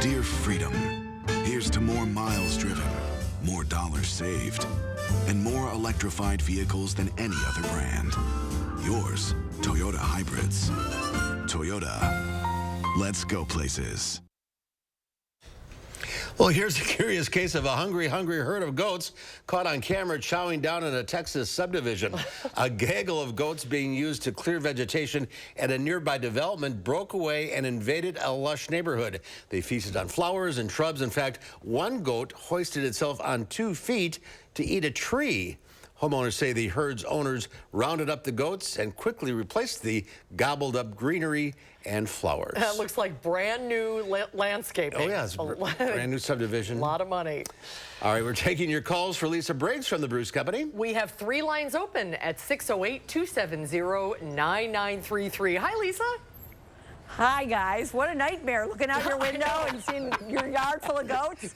Dear Freedom, here's to more miles driven, more dollars saved, and more electrified vehicles than any other brand. Yours, Toyota Hybrids. Toyota, let's go places. Well, here's a curious case of a hungry herd of goats caught on camera chowing down in a Texas subdivision. A gaggle of goats being used to clear vegetation at a nearby development broke away and invaded a lush neighborhood. They feasted on flowers and shrubs. In fact, one goat hoisted itself on 2 feet to eat a tree. Homeowners say the herd's owners rounded up the goats and quickly replaced the gobbled up greenery and flowers. That looks like brand new landscaping. Oh, yeah, it's brand new subdivision. A lot of money. All right, we're taking your calls for Lisa Briggs from the Bruce Company. We have 3 lines open at 608-270-9933. Hi, Lisa. Hi, guys. What a nightmare, looking out your window and seeing your yard full of goats.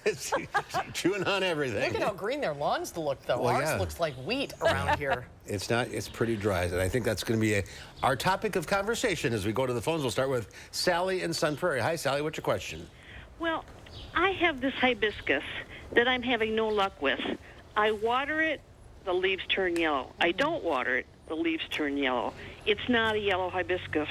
Chewing on everything. Look at how green their lawns look, though. Well, Ours looks like wheat around here. It's not. It's pretty dry, and I think that's going to be our topic of conversation as we go to the phones. We'll start with Sally in Sun Prairie. Hi, Sally. What's your question? Well, I have this hibiscus that I'm having no luck with. I water it, the leaves turn yellow. I don't water it, the leaves turn yellow. It's not a yellow hibiscus.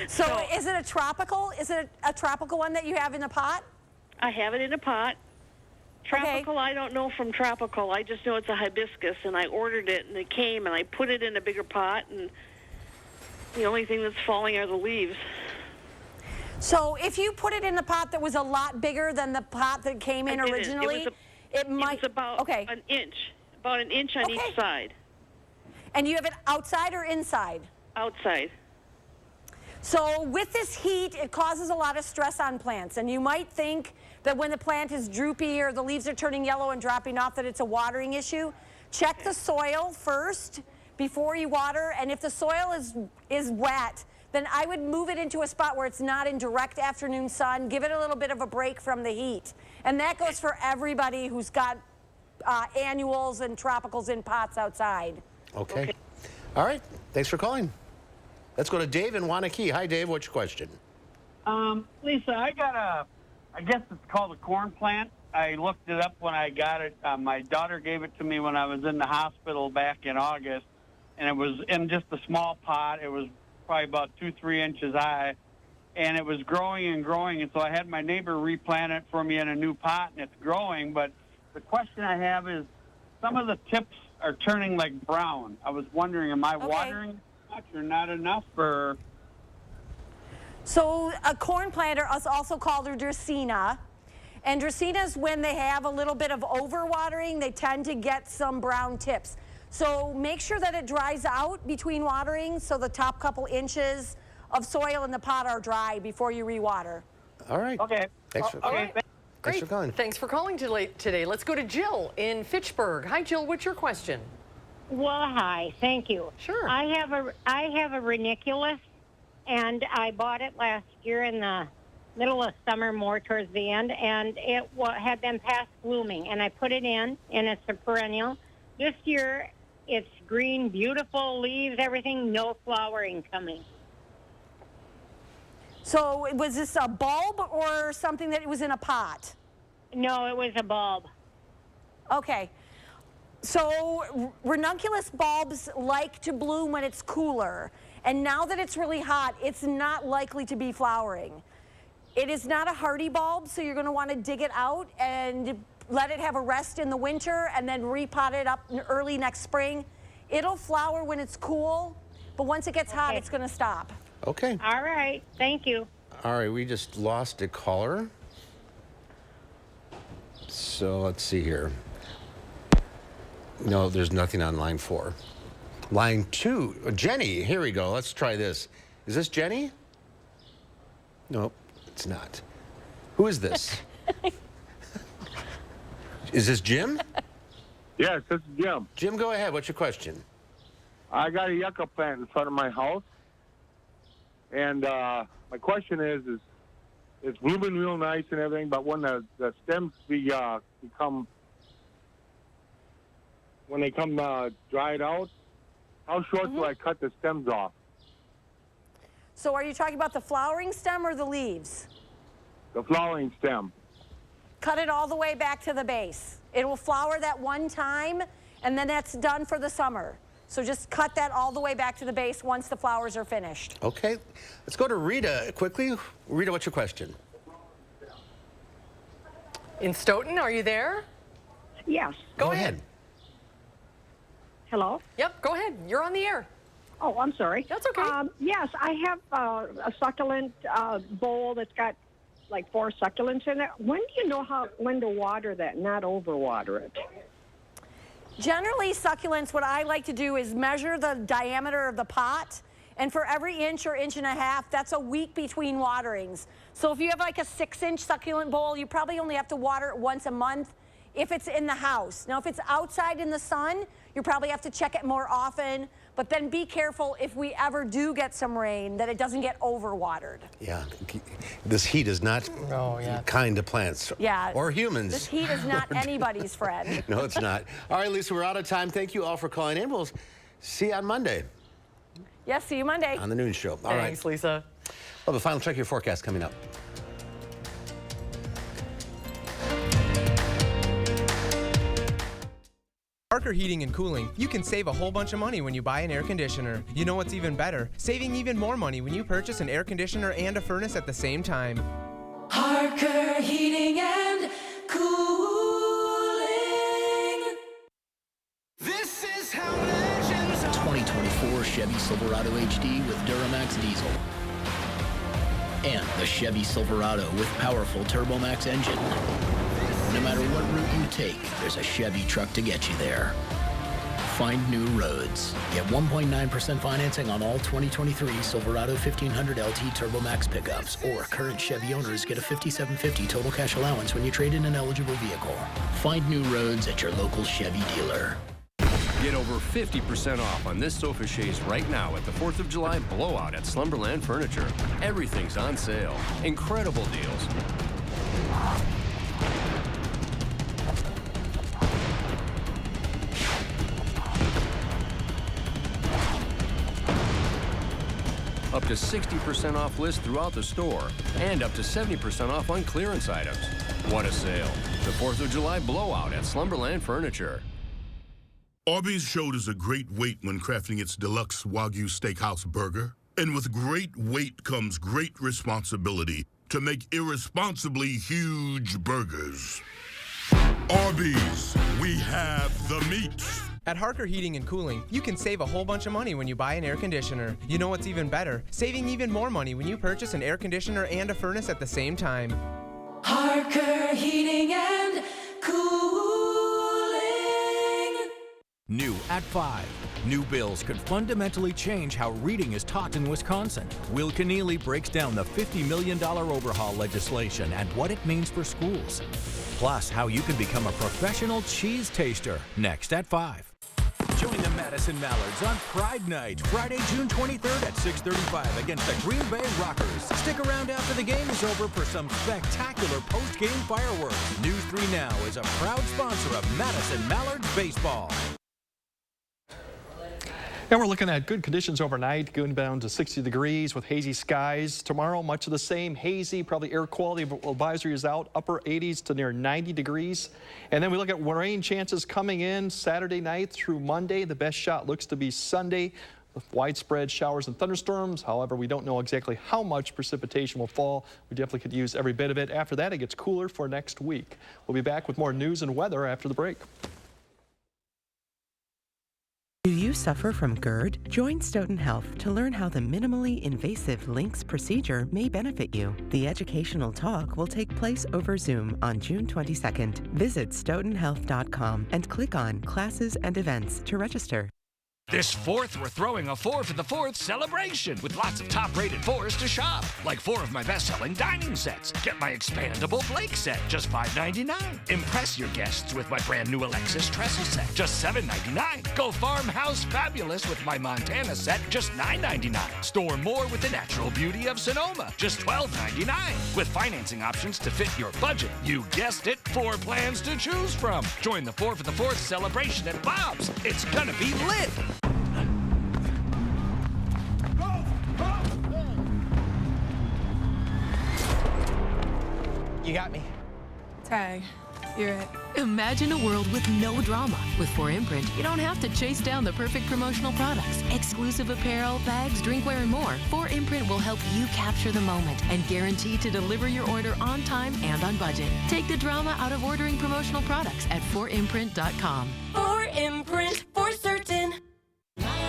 So is it a tropical? Is it a tropical one that you have in a pot? I have it in a pot. Tropical, okay. I don't know from tropical. I just know it's a hibiscus, and I ordered it, and it came, and I put it in a bigger pot, and the only thing that's falling are the leaves. So if you put it in the pot that was a lot bigger than the pot that came in originally, it might... It was about an inch on each side. And you have it outside or inside? Outside. So with this heat, it causes a lot of stress on plants. And you might think that when the plant is droopy or the leaves are turning yellow and dropping off that it's a watering issue. Check the soil first before you water. And if the soil is wet, then I would move it into a spot where it's not in direct afternoon sun. Give it a little bit of a break from the heat. And that goes for everybody who's got annuals and tropicals in pots outside. Okay. All right. Thanks for calling. Let's go to Dave in Wanakee. Hi, Dave. What's your question? Lisa, I got I guess it's called a corn plant. I looked it up when I got it. My daughter gave it to me when I was in the hospital back in August, and it was in just a small pot. It was probably about 2-3 inches high, and it was growing and growing, and so I had my neighbor replant it for me in a new pot, and it's growing. But the question I have is, some of the tips are turning like brown. I was wondering, am I watering much or not enough? Or so a corn planter is also called a Dracaena. And Dracaenas, when they have a little bit of overwatering, they tend to get some brown tips. So make sure that it dries out between watering so the top couple inches of soil in the pot are dry before you rewater. All right. Okay. Thanks for Great. for calling. Thanks for calling today. Let's go to Jill in Fitchburg. Hi, Jill. What's your question? Well, hi. Thank you. Sure. I have a ranunculus, and I bought it last year in the middle of summer, more towards the end, and it had been past blooming. And I put it in, and it's a perennial. This year, it's green, beautiful leaves, everything, no flowering coming. So was this a bulb or something that was in a pot? No, it was a bulb. Okay. So ranunculus bulbs like to bloom when it's cooler. And now that it's really hot, it's not likely to be flowering. It is not a hardy bulb, so you're going to want to dig it out and let it have a rest in the winter and then repot it up early next spring. It'll flower when it's cool, but once it gets hot, it's going to stop. Okay. All right. Thank you. All right, we just lost a caller. So let's see here. No, there's nothing on line 4. Line 2, Jenny, here we go. Let's try this. Is this Jenny? Nope, it's not. Who is this? Is this Jim? Yes, this is Jim. Jim, go ahead. What's your question? I got a yucca plant in front of my house. And my question is it's blooming real nice and everything, but when the stems become dried out, how short do I cut the stems off? So are you talking about the flowering stem or the leaves? The flowering stem. Cut it all the way back to the base. It will flower that one time, and then that's done for the summer. So just cut that all the way back to the base once the flowers are finished. Okay, let's go to Rita quickly. Rita, what's your question? In Stoughton, are you there? Yes. Go ahead. Hello? Yep, go ahead. You're on the air. Oh, I'm sorry. That's okay. Yes, I have a succulent bowl that's got like 4 succulents in it. When do you know when to water that, not overwater it? Generally, succulents, what I like to do is measure the diameter of the pot, and for every inch or inch and a half, that's a week between waterings. So if you have like a 6-inch succulent bowl, you probably only have to water it once a month if it's in the house. Now, if it's outside in the sun, you probably have to check it more often, but then be careful if we ever do get some rain that it doesn't get overwatered. Yeah, this heat is not kind to plants or humans. This heat is not anybody's friend. No, it's not. All right, Lisa, we're out of time. Thank you all for calling in. We'll see you on Monday. Yes, see you Monday. On the noon show. All right. Thanks, Lisa. Well, the final check of your forecast coming up. Parker Heating and Cooling, you can save a whole bunch of money when you buy an air conditioner. You know what's even better? Saving even more money when you purchase an air conditioner and a furnace at the same time. Parker Heating and Cooling. This is how legends are. 2024 Chevy Silverado HD with Duramax diesel. And the Chevy Silverado with powerful TurboMax engine. No matter what route you take, there's a Chevy truck to get you there. Find new roads. Get 1.9% financing on all 2023 Silverado 1500 LT TurboMax pickups, or current Chevy owners get a $5,750 total cash allowance when you trade in an eligible vehicle. Find new roads at your local Chevy dealer. Get over 50% off on this sofa chaise right now at the 4th of July blowout at Slumberland Furniture. Everything's on sale. Incredible deals. Up to 60% off list throughout the store, and up to 70% off on clearance items. What a sale. The 4th of July blowout at Slumberland Furniture. Arby's showed us a great weight when crafting its deluxe Wagyu Steakhouse burger. And with great weight comes great responsibility to make irresponsibly huge burgers. Arby's, we have the meat. At Harker Heating and Cooling, you can save a whole bunch of money when you buy an air conditioner. You know what's even better? Saving even more money when you purchase an air conditioner and a furnace at the same time. Parker Heating and Cooling. New at 5. New bills could fundamentally change how reading is taught in Wisconsin. Will Keneally breaks down the $50 million overhaul legislation and what it means for schools. Plus, how you can become a professional cheese taster. Next at 5. Join the Madison Mallards on Pride Night, Friday, June 23rd at 6:35 against the Green Bay Rockers. Stick around after the game is over for some spectacular post-game fireworks. News 3 Now is a proud sponsor of Madison Mallards Baseball. And we're looking at good conditions overnight, going down to 60 degrees with hazy skies. Tomorrow, much of the same, hazy, probably air quality advisory is out, upper 80s to near 90 degrees. And then we look at rain chances coming in Saturday night through Monday. The best shot looks to be Sunday with widespread showers and thunderstorms. However, we don't know exactly how much precipitation will fall. We definitely could use every bit of it. After that, it gets cooler for next week. We'll be back with more news and weather after the break. Do you suffer from GERD? Join Stoughton Health to learn how the minimally invasive LINX procedure may benefit you. The educational talk will take place over Zoom on June 22nd. Visit stoughtonhealth.com and click on Classes and Events to register. This 4th, we're throwing a 4 for the 4th celebration with lots of top-rated 4s to shop, like 4 of my best-selling dining sets. Get my expandable flake set, just $5.99. Impress your guests with my brand-new Alexis trestle set, just $7.99. Go farmhouse fabulous with my Montana set, just $9.99. Store more with the natural beauty of Sonoma, just $12.99. With financing options to fit your budget. You guessed it, 4 plans to choose from. Join the 4 for the 4th celebration at Bob's. It's gonna be lit. You got me. Tag, you're it. Imagine a world with no drama. With 4imprint, you don't have to chase down the perfect promotional products. Exclusive apparel, bags, drinkware, and more. 4imprint will help you capture the moment and guarantee to deliver your order on time and on budget. Take the drama out of ordering promotional products at 4imprint.com. 4imprint, for certain.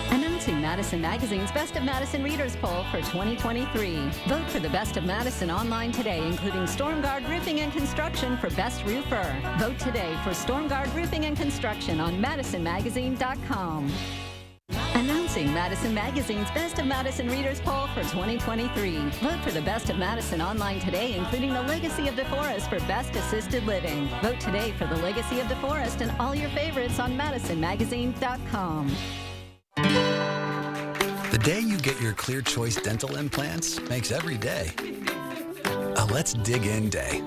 Announcing Madison Magazine's Best of Madison Readers Poll for 2023. Vote for the Best of Madison online today, including Stormguard Roofing and Construction for Best Roofer. Vote today for Stormguard Roofing and Construction on MadisonMagazine.com. Announcing Madison Magazine's Best of Madison Readers Poll for 2023. Vote for the Best of Madison online today, including the Legacy of DeForest for Best Assisted Living. Vote today for the Legacy of DeForest and all your favorites on MadisonMagazine.com. The day you get your Clear Choice dental implants makes every day a let's dig in day,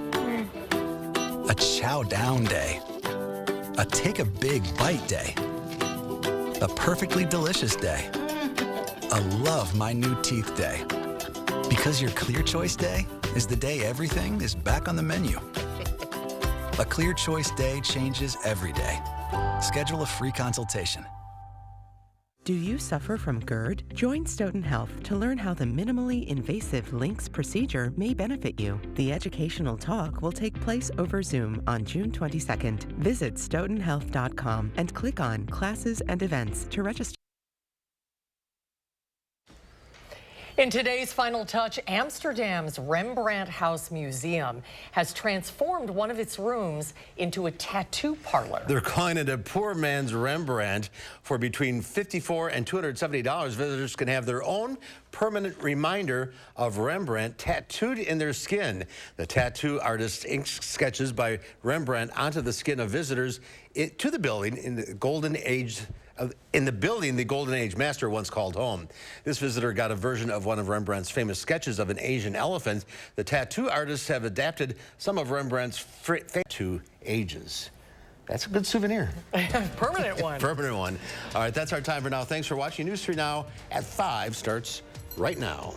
a chow down day, a take a big bite day, a perfectly delicious day, a love my new teeth day. Because your Clear Choice day is the day everything is back on the menu. A Clear Choice day changes every day. Schedule a free consultation. Do you suffer from GERD? Join Stoughton Health to learn how the minimally invasive LINX procedure may benefit you. The educational talk will take place over Zoom on June 22nd. Visit stoughtonhealth.com and click on Classes and Events to register. In today's Final Touch, Amsterdam's Rembrandt House Museum has transformed one of its rooms into a tattoo parlor. They're calling it a poor man's Rembrandt. For between $54 and $270, visitors can have their own permanent reminder of Rembrandt tattooed in their skin. The tattoo artist inks sketches by Rembrandt onto the skin of visitors to the building in the Golden Age. In the building the Golden Age master once called home. This visitor got a version of one of Rembrandt's famous sketches of an Asian elephant. The tattoo artists have adapted some of Rembrandt's two ages. That's a good souvenir. Permanent one. Permanent one. All right, that's our time for now. Thanks for watching. News 3 Now at 5 starts right now.